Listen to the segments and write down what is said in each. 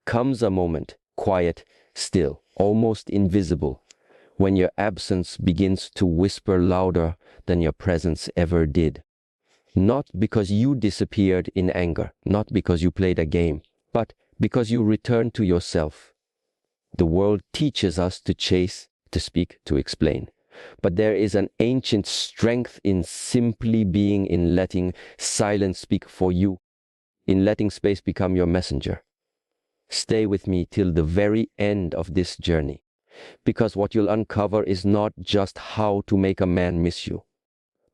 comes a moment, quiet, still, almost invisible, when your absence begins to whisper louder than your presence ever did. Not because you disappeared in anger, not because you played a game, but because you returned to yourself. The world teaches us to chase, to speak, to explain. But there is an ancient strength in simply being, in letting silence speak for you, in letting space become your messenger. Stay with me till the very end of this journey, because what you'll uncover is not just how to make a man miss you,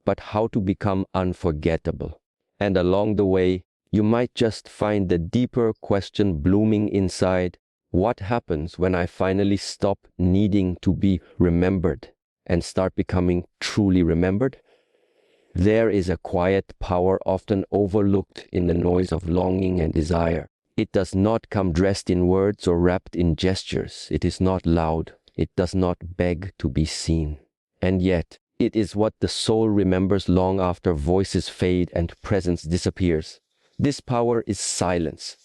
but how to become unforgettable. And along the way, you might just find the deeper question blooming inside: what happens when I finally stop needing to be remembered and start becoming truly remembered? There is a quiet power often overlooked in the noise of longing and desire. It does not come dressed in words or wrapped in gestures. It is not loud. It does not beg to be seen. And yet, it is what the soul remembers long after voices fade and presence disappears. This power is silence.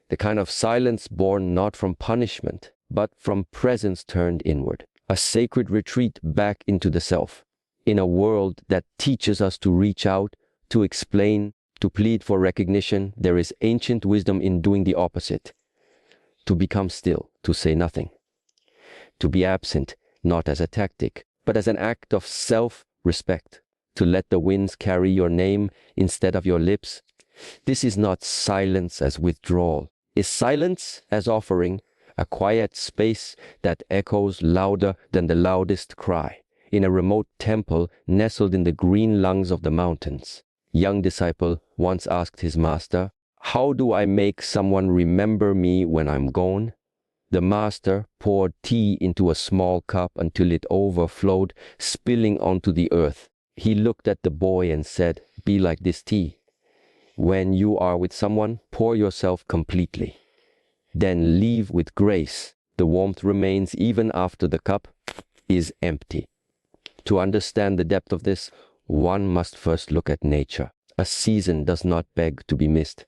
The kind of silence born not from punishment, but from presence turned inward. A sacred retreat back into the self. In a world that teaches us to reach out, to explain, to plead for recognition, there is ancient wisdom in doing the opposite. To become still, to say nothing. To be absent, not as a tactic, but as an act of self-respect. To let the winds carry your name instead of your lips. This is not silence as withdrawal. Is silence as offering, a quiet space that echoes louder than the loudest cry, in a remote temple nestled in the green lungs of the mountains. Young disciple once asked his master, "How do I make someone remember me when I'm gone?" The master poured tea into a small cup until it overflowed, spilling onto the earth. He looked at the boy and said, "Be like this tea. When you are with someone, pour yourself completely. Then leave with grace. The warmth remains even after the cup is empty." To understand the depth of this, one must first look at nature. A season does not beg to be missed.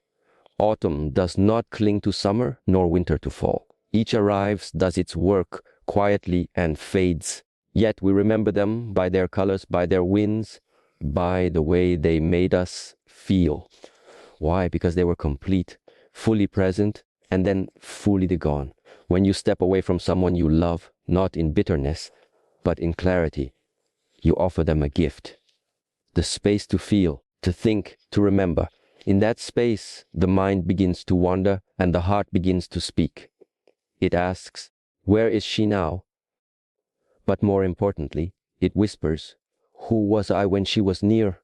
Autumn does not cling to summer, nor winter to fall. Each arrives, does its work quietly, and fades. Yet we remember them by their colors, by their winds, by the way they made us feel. Why? Because they were complete, fully present, and then fully gone. When you step away from someone you love, not in bitterness, but in clarity, you offer them a gift. The space to feel, to think, to remember. In that space, the mind begins to wander and the heart begins to speak. It asks, "Where is she now?" But more importantly, it whispers, "Who was I when she was near?"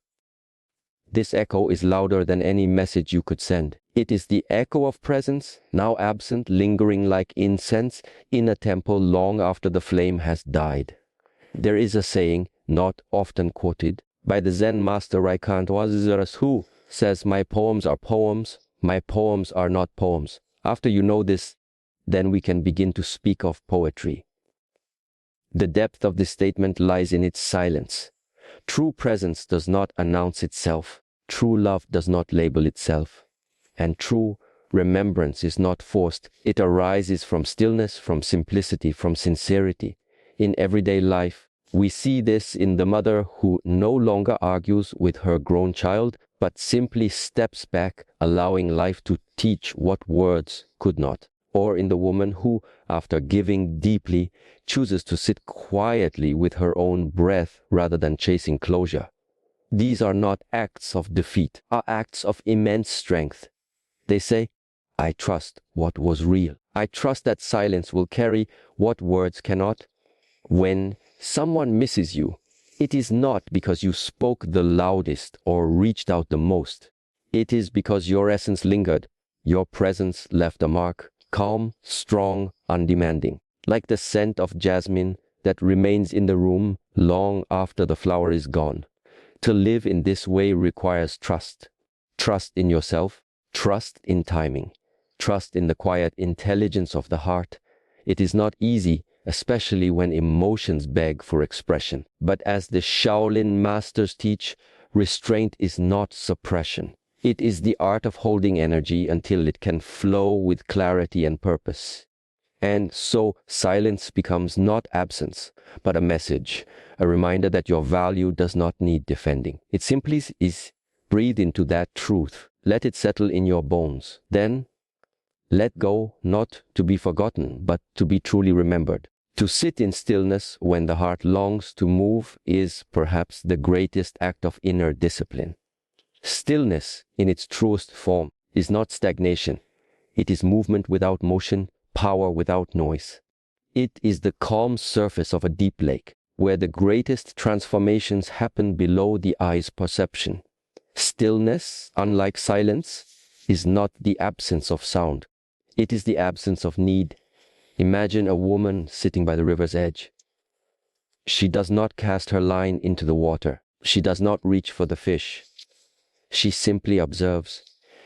This echo is louder than any message you could send. It is the echo of presence, now absent, lingering like incense in a temple long after the flame has died. There is a saying, not often quoted, by the Zen master Raikanto, who says, "My poems are poems, my poems are not poems." After you know this, then we can begin to speak of poetry. The depth of this statement lies in its silence. True presence does not announce itself. True love does not label itself. And true remembrance is not forced. It arises from stillness, from simplicity, from sincerity. In everyday life, we see this in the mother who no longer argues with her grown child, but simply steps back, allowing life to teach what words could not. Or in the woman who, after giving deeply, chooses to sit quietly with her own breath rather than chasing closure. These are not acts of defeat, are acts of immense strength. They say, "I trust what was real. I trust that silence will carry what words cannot." When someone misses you, it is not because you spoke the loudest or reached out the most. It is because your essence lingered, your presence left a mark. Calm, strong, undemanding, like the scent of jasmine that remains in the room long after the flower is gone. To live in this way requires trust. Trust in yourself, trust in timing, trust in the quiet intelligence of the heart. It is not easy, especially when emotions beg for expression. But as the Shaolin masters teach, restraint is not suppression. It is the art of holding energy until it can flow with clarity and purpose. And so silence becomes not absence, but a message, a reminder that your value does not need defending. It simply is. Breathe into that truth. Let it settle in your bones. Then let go, not to be forgotten, but to be truly remembered. To sit in stillness when the heart longs to move is perhaps the greatest act of inner discipline. Stillness, in its truest form, is not stagnation. It is movement without motion, power without noise. It is the calm surface of a deep lake, where the greatest transformations happen below the eye's perception. Stillness, unlike silence, is not the absence of sound. It is the absence of need. Imagine a woman sitting by the river's edge. She does not cast her line into the water. She does not reach for the fish. She simply observes,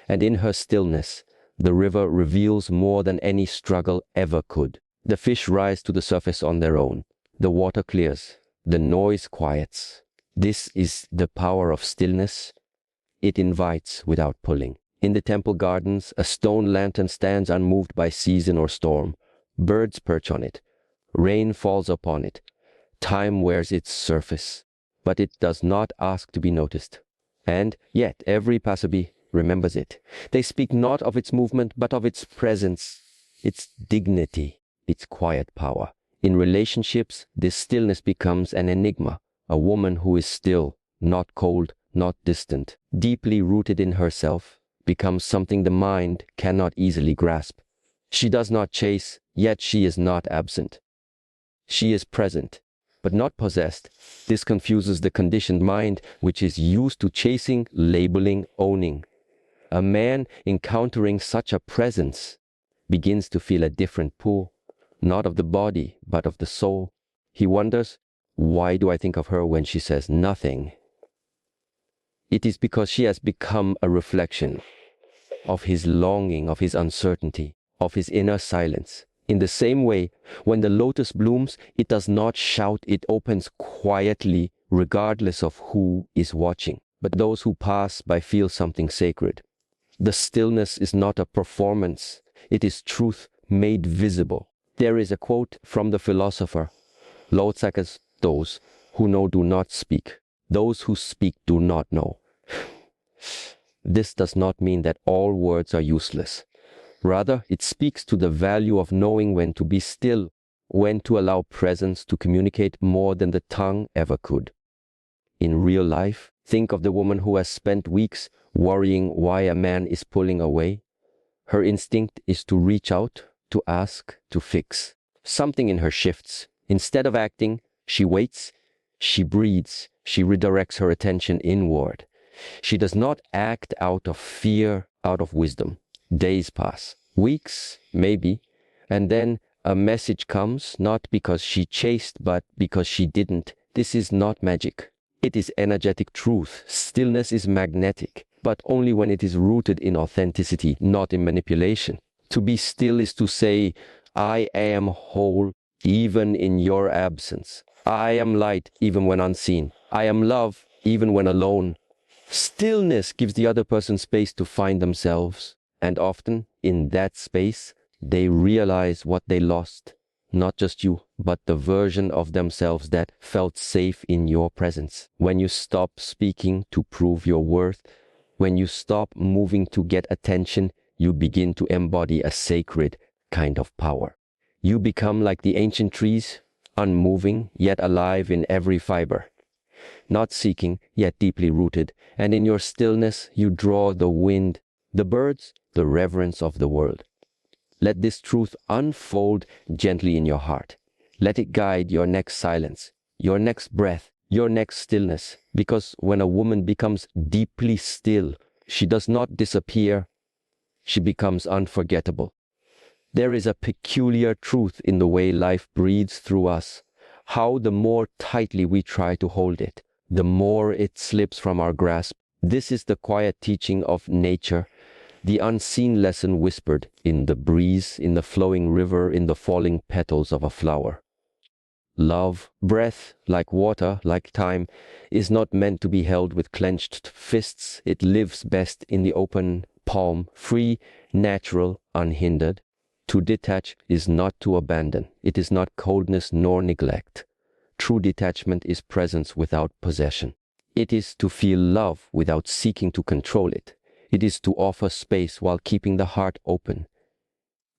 and in her stillness, the river reveals more than any struggle ever could. The fish rise to the surface on their own. The water clears. The noise quiets. This is the power of stillness. It invites without pulling. In the temple gardens, a stone lantern stands unmoved by season or storm. Birds perch on it. Rain falls upon it. Time wears its surface, but it does not ask to be noticed. And yet every passerby remembers it. They speak not of its movement, but of its presence, its dignity, its quiet power. In relationships, this stillness becomes an enigma, a woman who is still, not cold, not distant, deeply rooted in herself, becomes something the mind cannot easily grasp. She does not chase, yet she is not absent. She is present, but not possessed. This confuses the conditioned mind, which is used to chasing, labeling, owning. A man encountering such a presence begins to feel a different pull, not of the body, but of the soul. He wonders, why do I think of her when she says nothing? It is because she has become a reflection of his longing, of his uncertainty, of his inner silence. In the same way, when the lotus blooms, it does not shout, it opens quietly, regardless of who is watching. But those who pass by feel something sacred. The stillness is not a performance, it is truth made visible. There is a quote from the philosopher, Lao Tzu's, "Those who know do not speak. Those who speak do not know." This does not mean that all words are useless. Rather, it speaks to the value of knowing when to be still, when to allow presence to communicate more than the tongue ever could. In real life, think of the woman who has spent weeks worrying why a man is pulling away. Her instinct is to reach out, to ask, to fix. Something in her shifts. Instead of acting, she waits, she breathes, she redirects her attention inward. She does not act out of fear, out of wisdom. Days pass, weeks, maybe, and then a message comes, not because she chased, but because she didn't. This is not magic. It is energetic truth. Stillness is magnetic, but only when it is rooted in authenticity, not in manipulation. To be still is to say, I am whole, even in your absence. I am light, even when unseen. I am love, even when alone. Stillness gives the other person space to find themselves, and often, in that space, they realize what they lost. Not just you, but the version of themselves that felt safe in your presence. When you stop speaking to prove your worth, when you stop moving to get attention, you begin to embody a sacred kind of power. You become like the ancient trees, unmoving, yet alive in every fiber. Not seeking, yet deeply rooted, and in your stillness you draw the wind, the birds, the reverence of the world. Let this truth unfold gently in your heart. Let it guide your next silence, your next breath, your next stillness, because when a woman becomes deeply still, she does not disappear, she becomes unforgettable. There is a peculiar truth in the way life breathes through us, how the more tightly we try to hold it, the more it slips from our grasp. This is the quiet teaching of nature, the unseen lesson whispered in the breeze, in the flowing river, in the falling petals of a flower. Love, breath, like water, like time, is not meant to be held with clenched fists. It lives best in the open palm, free, natural, unhindered. To detach is not to abandon. It is not coldness nor neglect. True detachment is presence without possession. It is to feel love without seeking to control it. It is to offer space while keeping the heart open.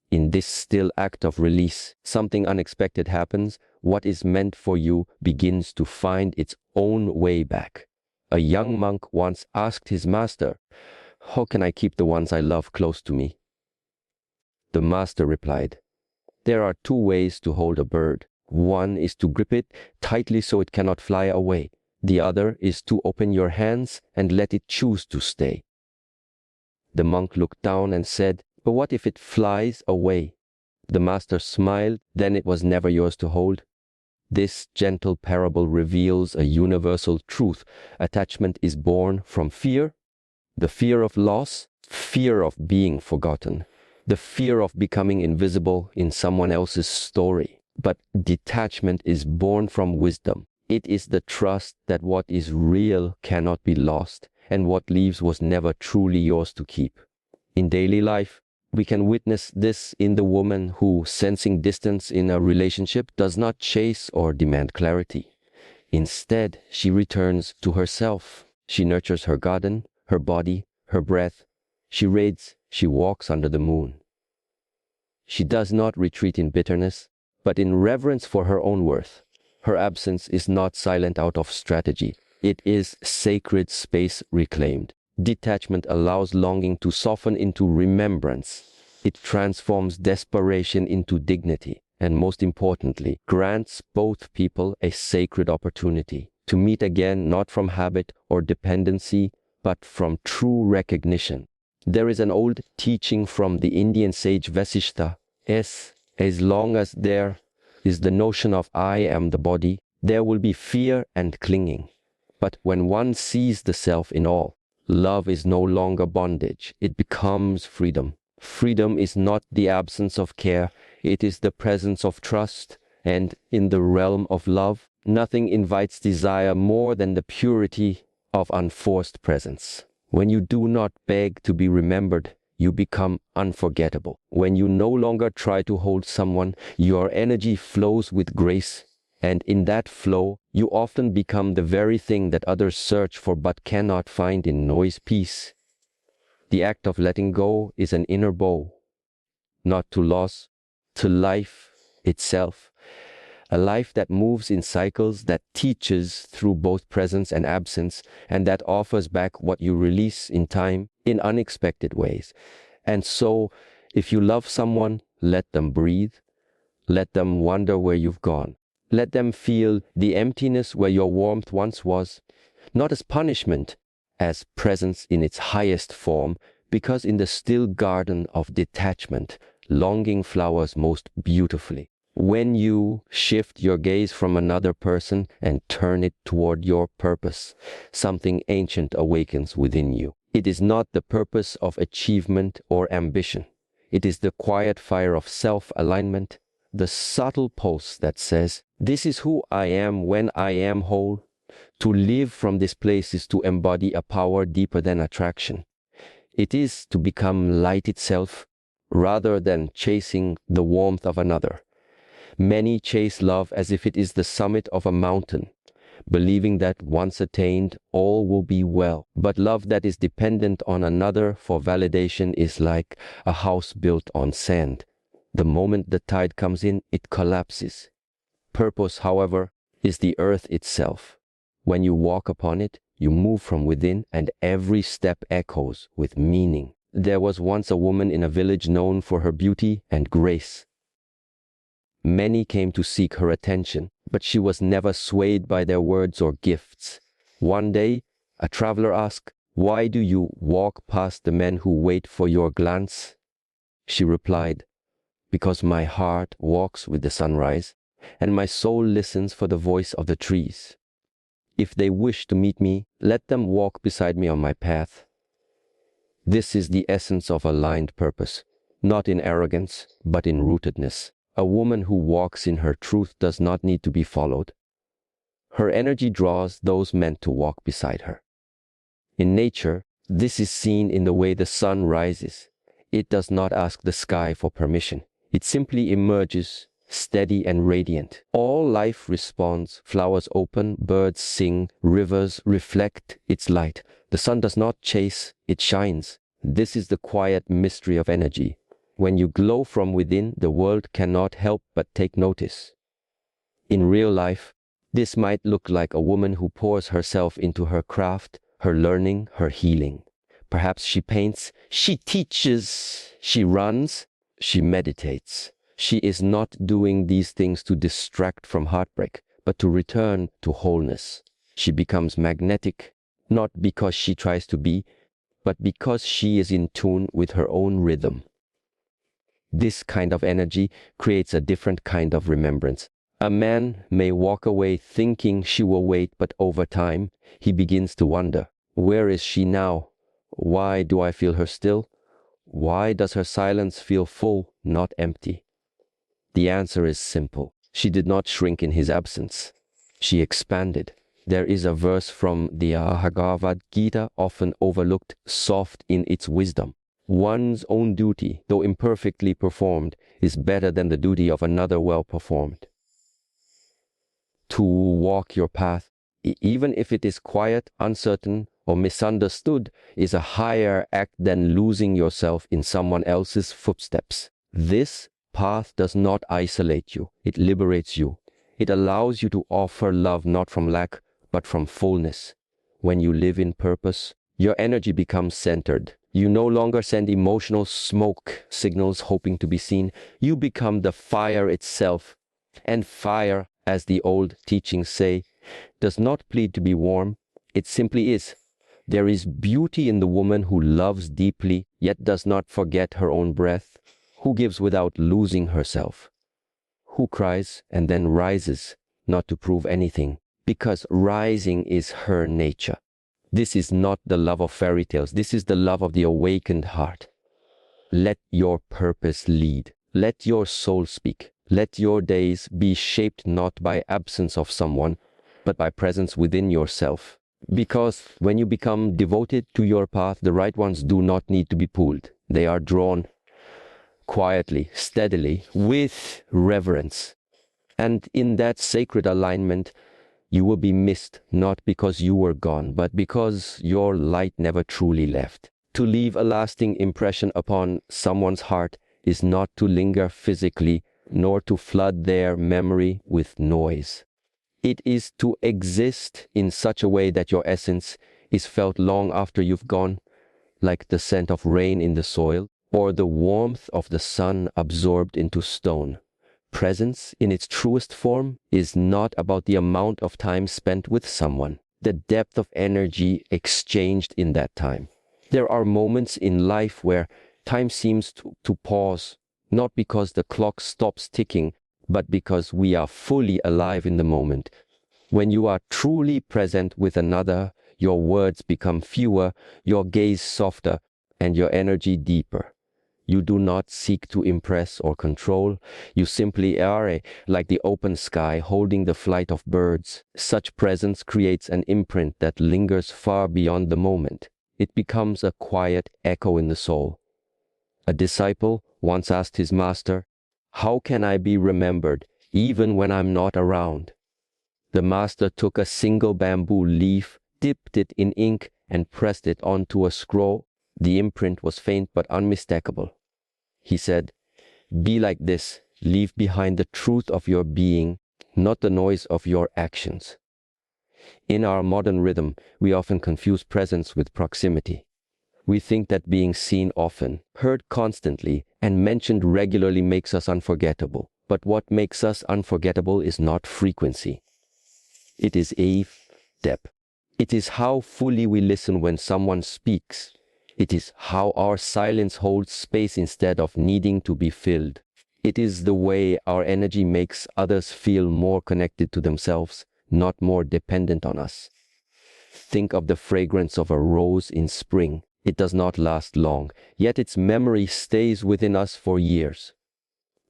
In this still act of release, something unexpected happens. What is meant for you begins to find its own way back. A young monk once asked his master, "How can I keep the ones I love close to me?" The master replied, "There are two ways to hold a bird. One is to grip it tightly so it cannot fly away. The other is to open your hands and let it choose to stay." The monk looked down and said, "But what if it flies away?" The master smiled, "Then it was never yours to hold." This gentle parable reveals a universal truth. Attachment is born from fear, the fear of loss, fear of being forgotten, the fear of becoming invisible in someone else's story. But detachment is born from wisdom. It is the trust that what is real cannot be lost, and what leaves was never truly yours to keep. In daily life, we can witness this in the woman who, sensing distance in a relationship, does not chase or demand clarity. Instead, she returns to herself. She nurtures her garden, her body, her breath. She reads, she walks under the moon. She does not retreat in bitterness, but in reverence for her own worth. Her absence is not silent out of strategy. It is sacred space reclaimed. Detachment allows longing to soften into remembrance. It transforms desperation into dignity, and most importantly, grants both people a sacred opportunity to meet again, not from habit or dependency, but from true recognition. There is an old teaching from the Indian sage Vasishtha. As long as there is the notion of I am the body, there will be fear and clinging. But when one sees the self in all, love is no longer bondage. It becomes freedom. Freedom is not the absence of care. It is the presence of trust. And in the realm of love, nothing invites desire more than the purity of unforced presence. When you do not beg to be remembered, you become unforgettable. When you no longer try to hold someone, your energy flows with grace. And in that flow, you often become the very thing that others search for but cannot find in noise peace. The act of letting go is an inner bow, not to loss, to life itself. A life that moves in cycles, that teaches through both presence and absence, and that offers back what you release in time in unexpected ways. And so, if you love someone, let them breathe. Let them wonder where you've gone. Let them feel the emptiness where your warmth once was, not as punishment, as presence in its highest form, because in the still garden of detachment, longing flowers most beautifully. When you shift your gaze from another person and turn it toward your purpose, something ancient awakens within you. It is not the purpose of achievement or ambition. It is the quiet fire of self-alignment, the subtle pulse that says, "This is who I am when I am whole." To live from this place is to embody a power deeper than attraction. It is to become light itself, rather than chasing the warmth of another. Many chase love as if it is the summit of a mountain, believing that once attained, all will be well. But love that is dependent on another for validation is like a house built on sand. The moment the tide comes in, it collapses. Purpose, however, is the earth itself. When you walk upon it, you move from within, and every step echoes with meaning. There was once a woman in a village known for her beauty and grace. Many came to seek her attention, but she was never swayed by their words or gifts. One day, a traveler asked, "Why do you walk past the men who wait for your glance?" She replied, "Because my heart walks with the sunrise, and my soul listens for the voice of the trees. If they wish to meet me, let them walk beside me on my path." This is the essence of aligned purpose, not in arrogance, but in rootedness. A woman who walks in her truth does not need to be followed. Her energy draws those meant to walk beside her. In nature, this is seen in the way the sun rises. It does not ask the sky for permission. It simply emerges, steady and radiant. All life responds. Flowers open, birds sing, rivers reflect its light. The sun does not chase, it shines. This is the quiet mystery of energy. When you glow from within, the world cannot help but take notice. In real life, this might look like a woman who pours herself into her craft, her learning, her healing. Perhaps she paints, she teaches, she runs, she meditates. She is not doing these things to distract from heartbreak, but to return to wholeness. She becomes magnetic, not because she tries to be, but because she is in tune with her own rhythm. This kind of energy creates a different kind of remembrance. A man may walk away thinking she will wait, but over time, he begins to wonder, where is she now? Why do I feel her still? Why does her silence feel full, not empty? The answer is simple. She did not shrink in his absence. She expanded. There is a verse from the Bhagavad Gita, often overlooked, soft in its wisdom. One's own duty, though imperfectly performed, is better than the duty of another well performed. To walk your path, even if it is quiet, uncertain, or misunderstood, is a higher act than losing yourself in someone else's footsteps. This path does not isolate you, it liberates you. It allows you to offer love not from lack, but from fullness. When you live in purpose, your energy becomes centered. You no longer send emotional smoke signals hoping to be seen. You become the fire itself. And fire, as the old teachings say, does not plead to be warm. It simply is. There is beauty in the woman who loves deeply, yet does not forget her own breath, who gives without losing herself, who cries and then rises, not to prove anything, because rising is her nature. This is not the love of fairy tales. This is the love of the awakened heart. Let your purpose lead. Let your soul speak. Let your days be shaped not by absence of someone, but by presence within yourself. Because when you become devoted to your path, the right ones do not need to be pulled. They are drawn quietly, steadily, with reverence. And in that sacred alignment, you will be missed, not because you were gone, but because your light never truly left. To leave a lasting impression upon someone's heart is not to linger physically, nor to flood their memory with noise. It is to exist in such a way that your essence is felt long after you've gone, like the scent of rain in the soil, or the warmth of the sun absorbed into stone. Presence, in its truest form, is not about the amount of time spent with someone, the depth of energy exchanged in that time. There are moments in life where time seems to pause, not because the clock stops ticking, but because we are fully alive in the moment. When you are truly present with another, your words become fewer, your gaze softer, and your energy deeper. You do not seek to impress or control. You simply are, like the open sky holding the flight of birds. Such presence creates an imprint that lingers far beyond the moment. It becomes a quiet echo in the soul. A disciple once asked his master, "How can I be remembered even when I'm not around?" The master took a single bamboo leaf, dipped it in ink, and pressed it onto a scroll. The imprint was faint but unmistakable. He said, "Be like this. Leave behind the truth of your being, not the noise of your actions." In our modern rhythm, we often confuse presence with proximity. We think that being seen often, heard constantly, and mentioned regularly makes us unforgettable. But what makes us unforgettable is not frequency. It is depth. It is how fully we listen when someone speaks. It is how our silence holds space instead of needing to be filled. It is the way our energy makes others feel more connected to themselves, not more dependent on us. Think of the fragrance of a rose in spring. It does not last long, yet its memory stays within us for years.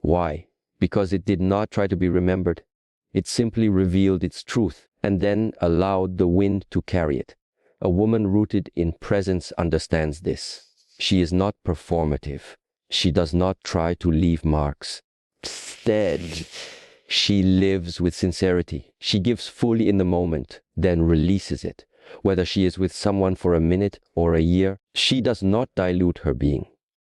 Why? because it did not try to be remembered. It simply revealed its truth and then allowed the wind to carry it. A woman rooted in presence understands this. She is not performative. She does not try to leave marks. Instead, she lives with sincerity. She gives fully in the moment, then releases it. Whether she is with someone for a minute or a year, she does not dilute her being.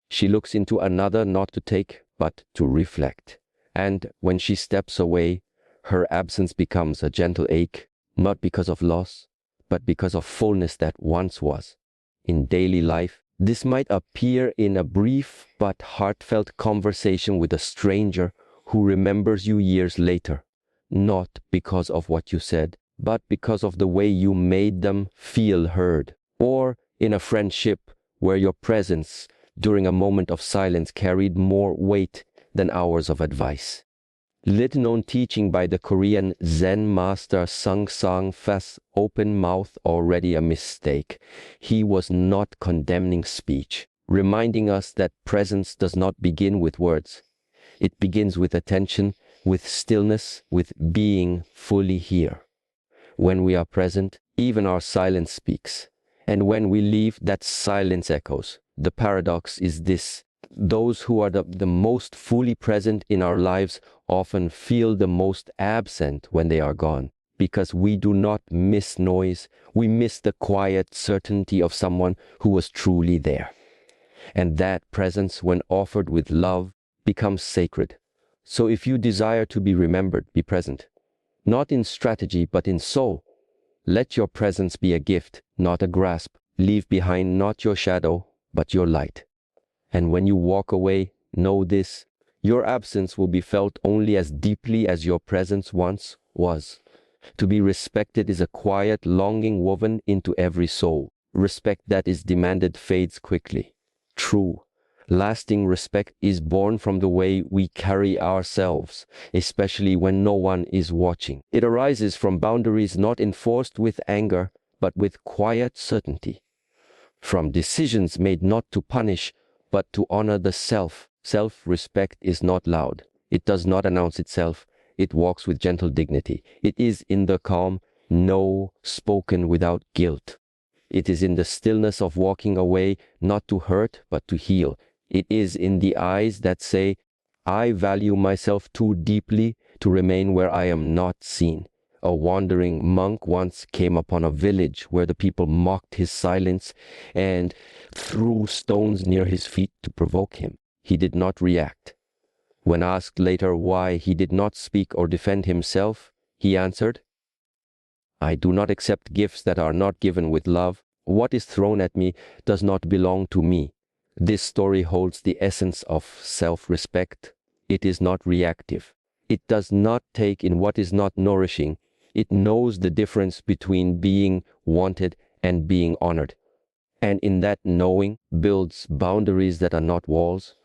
She looks into another not to take, but to reflect. And when she steps away, her absence becomes a gentle ache, not because of loss, but because of fullness that once was. In daily life, this might appear in a brief but heartfelt conversation with a stranger who remembers you years later, not because of what you said, but because of the way you made them feel heard. Or in a friendship where your presence during a moment of silence carried more weight than hours of advice. Little-known teaching by the Korean Zen master Sung Sang Fa's open mouth already a mistake. He was not condemning speech, reminding us that presence does not begin with words. It begins with attention, with stillness, with being fully here. When we are present, even our silence speaks. And when we leave, that silence echoes. The paradox is this: those who are the most fully present in our lives often feel the most absent when they are gone, because we do not miss noise, we miss the quiet certainty of someone who was truly there. And that presence, when offered with love, becomes sacred. So if you desire to be remembered, be present. Not in strategy, but in soul. Let your presence be a gift, not a grasp. Leave behind not your shadow, but your light. And when you walk away, know this: your absence will be felt only as deeply as your presence once was. To be respected is a quiet longing woven into every soul. Respect that is demanded fades quickly. True, lasting respect is born from the way we carry ourselves, especially when no one is watching. It arises from boundaries not enforced with anger, but with quiet certainty. From decisions made not to punish, but to honor the self. Self-respect is not loud. It does not announce itself. It walks with gentle dignity. It is in the calm, no spoken without guilt. It is in the stillness of walking away, not to hurt, but to heal. It is in the eyes that say, I value myself too deeply to remain where I am not seen. A wandering monk once came upon a village where the people mocked his silence and threw stones near his feet to provoke him. He did not react. When asked later why he did not speak or defend himself, he answered, I do not accept gifts that are not given with love. What is thrown at me does not belong to me. This story holds the essence of self-respect. It is not reactive. It does not take in what is not nourishing. It knows the difference between being wanted and being honored. And in that knowing builds boundaries that are not walls,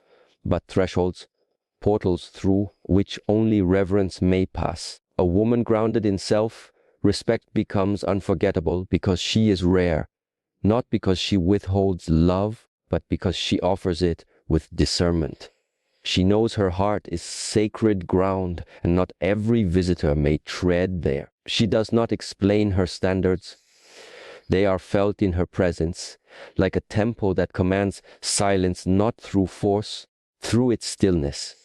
but thresholds, portals through which only reverence may pass. A woman grounded in self, respect becomes unforgettable because she is rare, not because she withholds love, but because she offers it with discernment. She knows her heart is sacred ground, and not every visitor may tread there. She does not explain her standards. They are felt in her presence, like a tempo that commands silence not through force, through its stillness.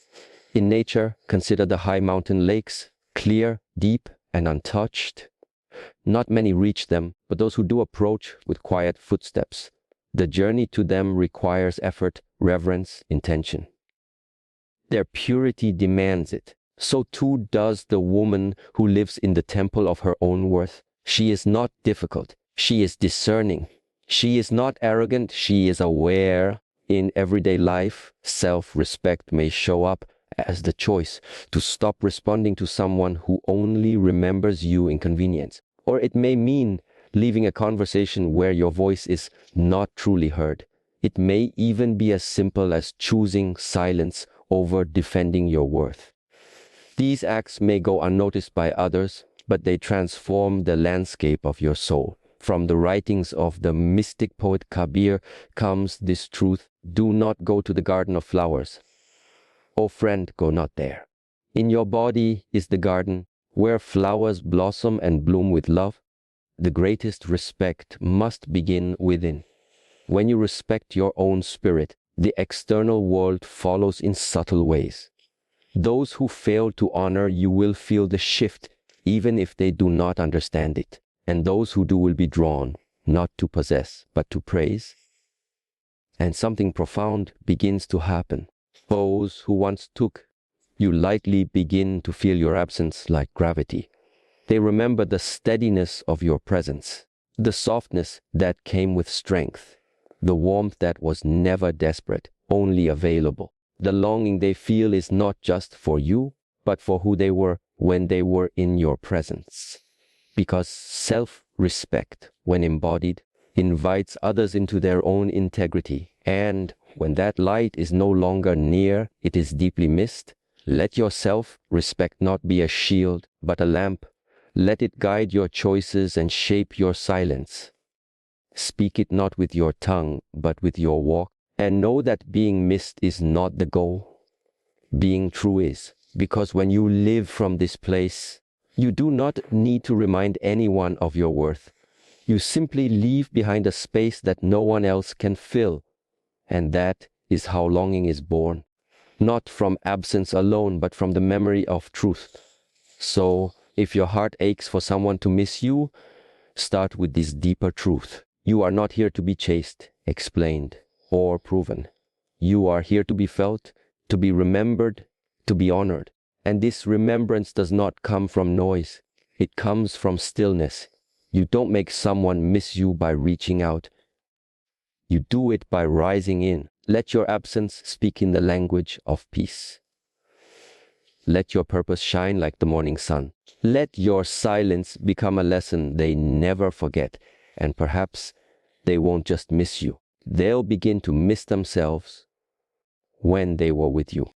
In nature, consider the high mountain lakes, clear, deep, and untouched. Not many reach them, but those who do approach with quiet footsteps. The journey to them requires effort, reverence, intention. Their purity demands it. So too does the woman who lives in the temple of her own worth. She is not difficult. She is discerning. She is not arrogant. She is aware. In everyday life, self-respect may show up as the choice to stop responding to someone who only remembers you in convenience. Or it may mean leaving a conversation where your voice is not truly heard. It may even be as simple as choosing silence over defending your worth. These acts may go unnoticed by others, but they transform the landscape of your soul. From the writings of the mystic poet Kabir comes this truth: do not go to the garden of flowers. O friend, go not there. In your body is the garden where flowers blossom and bloom with love. The greatest respect must begin within. When you respect your own spirit, the external world follows in subtle ways. Those who fail to honor you will feel the shift, even if they do not understand it. And those who do will be drawn, not to possess, but to praise. And something profound begins to happen. Those who once took you lightly begin to feel your absence like gravity. They remember the steadiness of your presence, the softness that came with strength, the warmth that was never desperate, only available. The longing they feel is not just for you, but for who they were when they were in your presence. Because self-respect, when embodied, invites others into their own integrity. And when that light is no longer near, it is deeply missed. Let your self-respect not be a shield, but a lamp. Let it guide your choices and shape your silence. Speak it not with your tongue, but with your walk. And know that being missed is not the goal. Being true is. Because when you live from this place, you do not need to remind anyone of your worth. You simply leave behind a space that no one else can fill. And that is how longing is born. Not from absence alone, but from the memory of truth. So, if your heart aches for someone to miss you, start with this deeper truth. You are not here to be chased, explained, or proven. You are here to be felt, to be remembered, to be honored. And this remembrance does not come from noise. It comes from stillness. You don't make someone miss you by reaching out. You do it by rising in. Let your absence speak in the language of peace. Let your purpose shine like the morning sun. Let your silence become a lesson they never forget. And perhaps they won't just miss you. They'll begin to miss themselves when they were with you.